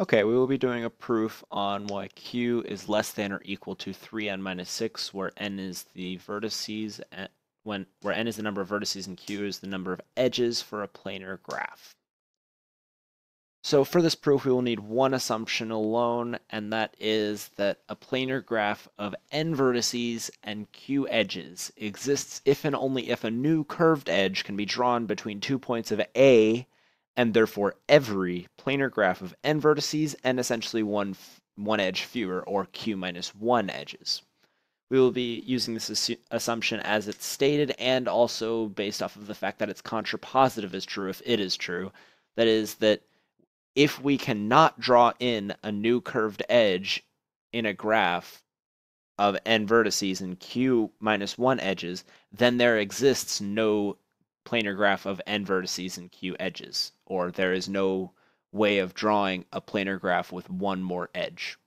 Okay, we will be doing a proof on why q is less than or equal to 3n minus 6, where n is the vertices, and where n is the number of vertices and q is the number of edges for a planar graph. So for this proof, we will need one assumption alone, and that is that a planar graph of n vertices and q edges exists if and only if a new curved edge can be drawn between 2 points of A, and therefore every planar graph of n vertices and essentially one edge fewer, or q minus 1 edges. We will be using this assumption as it's stated, and also based off of the fact that its contrapositive is true if it is true. That is, that if we cannot draw in a new curved edge in a graph of n vertices and q minus 1 edges, then there exists no planar graph of n vertices and q edges, or there is no way of drawing a planar graph with one more edge.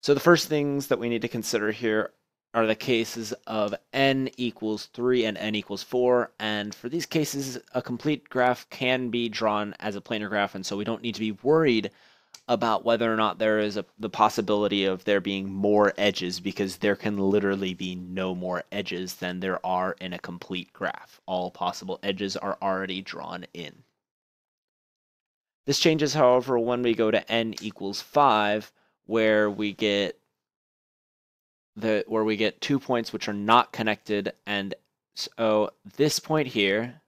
So the first things that we need to consider here are the cases of n equals 3 and n equals 4, and for these cases, a complete graph can be drawn as a planar graph, and so we don't need to be worried about whether or not there is the possibility of there being more edges, because there can literally be no more edges than there are in a complete graph. All possible edges are already drawn in. This changes, however, when we go to n equals 5, where we get 2 points which are not connected, and so this point here,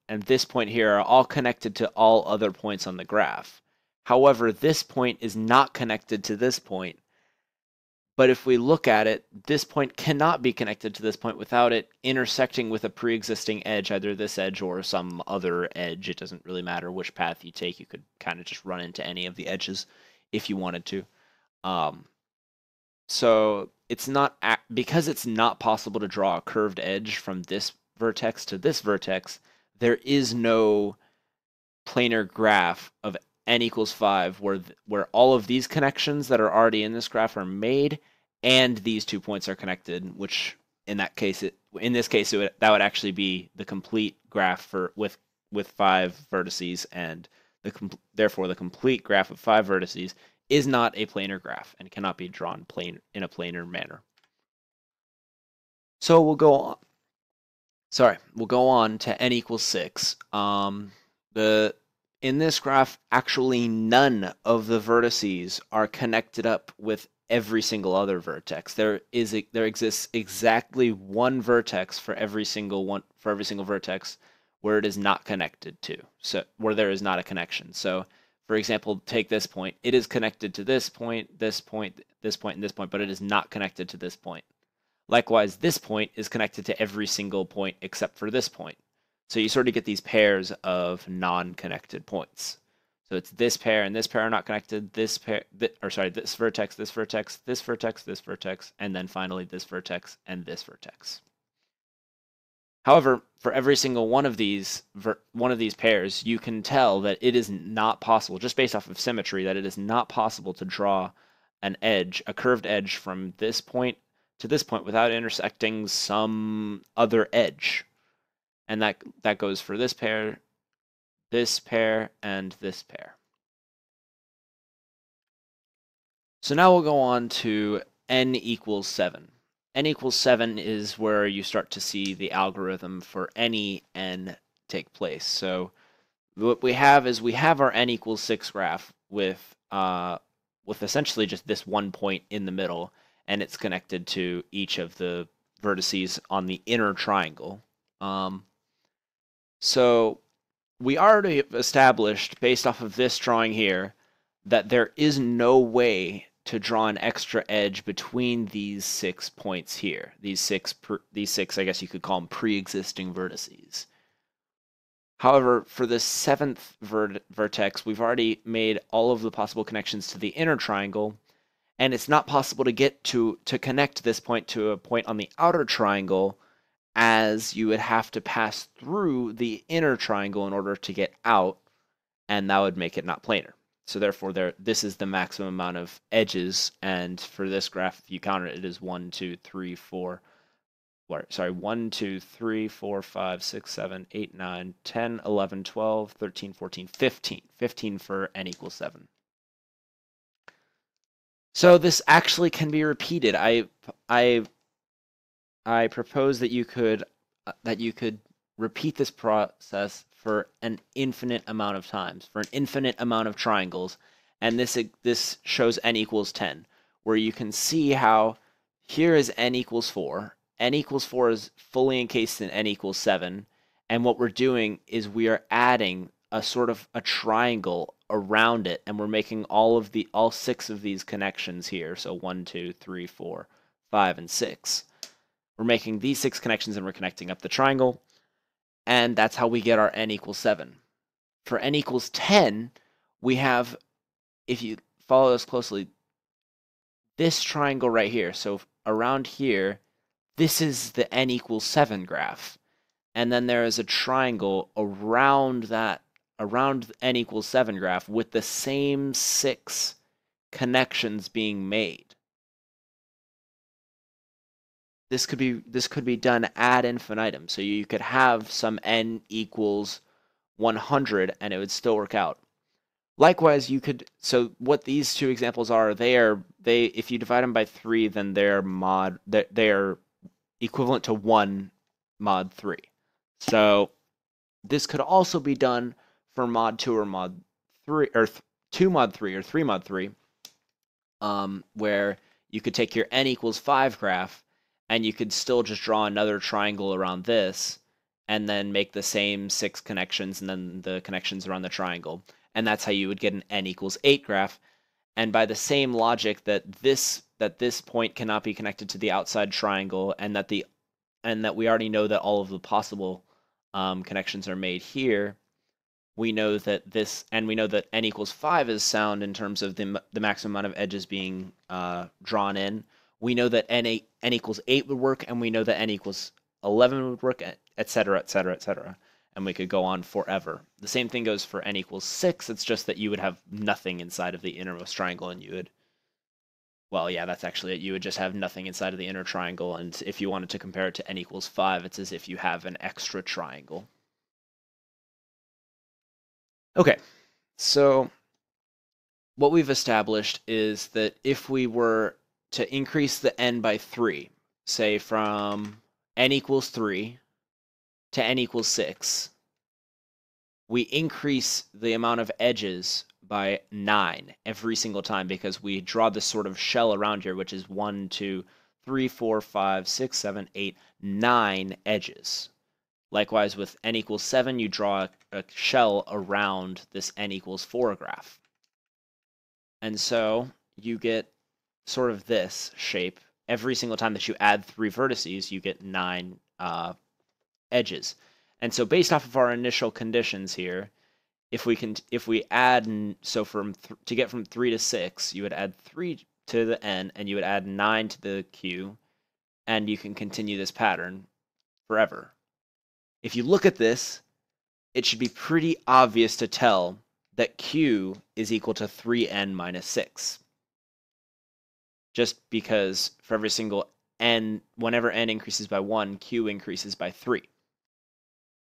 and this point here are all connected to all other points on the graph. However, this point is not connected to this point. But if we look at it, this point cannot be connected to this point without it intersecting with a pre-existing edge, either this edge or some other edge. It doesn't really matter which path you take. You could kind of just run into any of the edges if you wanted to. So it's not, because it's not possible to draw a curved edge from this vertex to this vertex, there is no planar graph of n equals 5 where all of these connections that are already in this graph are made, and these 2 points are connected, which in this case, that would actually be the complete graph with 5 vertices, and therefore the complete graph of 5 vertices is not a planar graph and cannot be drawn in a planar manner. So we'll go on. We'll go on to n equals 6. In this graph, actually none of the vertices are connected up with every single other vertex. There exists exactly one vertex for every single vertex where it is not connected to. So where there is not a connection. So for example, take this point. It is connected to this point, this point, this point, and this point, but it is not connected to this point. Likewise, this point is connected to every single point except for this point. So you sort of get these pairs of non-connected points. So it's this pair and this pair are not connected, this vertex, this vertex, this vertex, this vertex, and then finally this vertex and this vertex. However, for every single one of these pairs, you can tell that it is not possible, just based off of symmetry, that it is not possible to draw an edge, a curved edge from this point to this point without intersecting some other edge. And that goes for this pair, and this pair. So now we'll go on to n equals 7. N equals 7 is where you start to see the algorithm for any n take place. So what we have is our n equals 6 graph with essentially just this one point in the middle, and it's connected to each of the vertices on the inner triangle. So we already established, based off of this drawing here, that there is no way to draw an extra edge between these 6 points here. These six, I guess you could call them pre-existing vertices. However, for the 7th vertex, we've already made all of the possible connections to the inner triangle, and it's not possible to get to connect this point to a point on the outer triangle, as you would have to pass through the inner triangle in order to get out, and that would make it not planar. So therefore, this is the maximum amount of edges, and for this graph, if you count it, it is 1, 2, 3, 4, sorry, 1, 2, 3, 4, 5, 6, 7, 8, 9, 10, 11, 12, 13, 14, 15. 15 for n equals 7. So this actually can be repeated. I propose that you could repeat this process for an infinite amount of times, for an infinite amount of triangles, and this shows n equals 10, where you can see how here is n equals 4. N equals 4 is fully encased in n equals 7, and what we're doing is we are adding a sort of a triangle around it, and we're making all 6 of these connections here. So 1, 2, 3, 4, 5, and 6. We're making these 6 connections and we're connecting up the triangle, and that's how we get our n equals 7. For n equals 10, we have, if you follow this closely, this triangle right here. So around here, this is the n equals 7 graph. And then there is a triangle around n equals 7 graph with the same 6 connections being made. This could be done ad infinitum. So you could have some n equals 100 and it would still work out. Likewise, so what these two examples are, if you divide them by 3, then they're equivalent to 1 mod 3. So this could also be done for mod 2 or mod 3, or 2 mod 3 or 3 mod 3, where you could take your n equals 5 graph and you could still just draw another triangle around this and then make the same 6 connections and then the connections around the triangle. And that's how you would get an n equals 8 graph. And by the same logic that this point cannot be connected to the outside triangle, and that we already know that all of the possible connections are made here, we know that n equals 5 is sound in terms of the maximum amount of edges being drawn in. We know that n equals 8 would work, and we know that n equals 11 would work, etc., etc., etc. And we could go on forever. The same thing goes for n equals 6. It's just that you would have nothing inside of the innermost triangle, and you would, well, yeah, that's actually it. You would just have nothing inside of the inner triangle, and if you wanted to compare it to n equals 5, it's as if you have an extra triangle. Okay, so what we've established is that if we were to increase the n by 3, say from n equals 3 to n equals 6, we increase the amount of edges by 9 every single time, because we draw this sort of shell around here, which is 1, 2, 3, 4, 5, 6, 7, 8, 9 edges. Likewise, with n equals 7, you draw a shell around this n equals 4 graph. And so you get sort of this shape. Every single time that you add 3 vertices, you get 9 edges. And so based off of our initial conditions here, if we add, so to get from 3 to 6, you would add 3 to the n, and you would add 9 to the q, and you can continue this pattern forever. If you look at this, it should be pretty obvious to tell that q is equal to 3n minus 6. Just because for every single n, whenever n increases by 1, q increases by 3.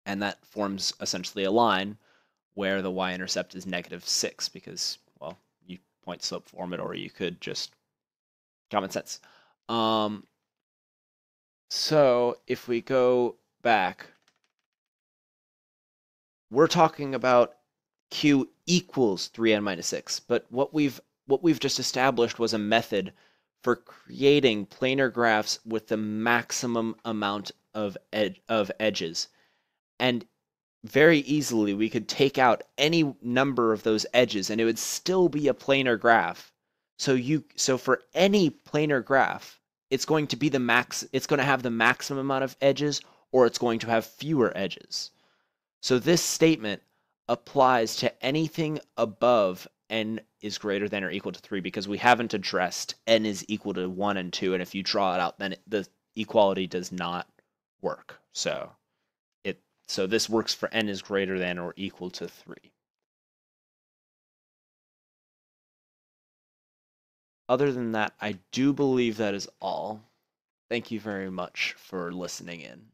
And that forms essentially a line where the y-intercept is -6, because, well, you point slope form it, or you could just common sense. So if we go back, we're talking about q equals 3n minus 6, but what we've just established was a method for creating planar graphs with the maximum amount of edges. And very easily we could take out any number of those edges and it would still be a planar graph. So for any planar graph, it's going to be it's going to have the maximum amount of edges, or it's going to have fewer edges. So this statement applies to anything above n is greater than or equal to 3, because we haven't addressed n is equal to 1 and 2, and if you draw it out, then the equality does not work. So this works for n is greater than or equal to 3. Other than that, I do believe that is all. Thank you very much for listening in.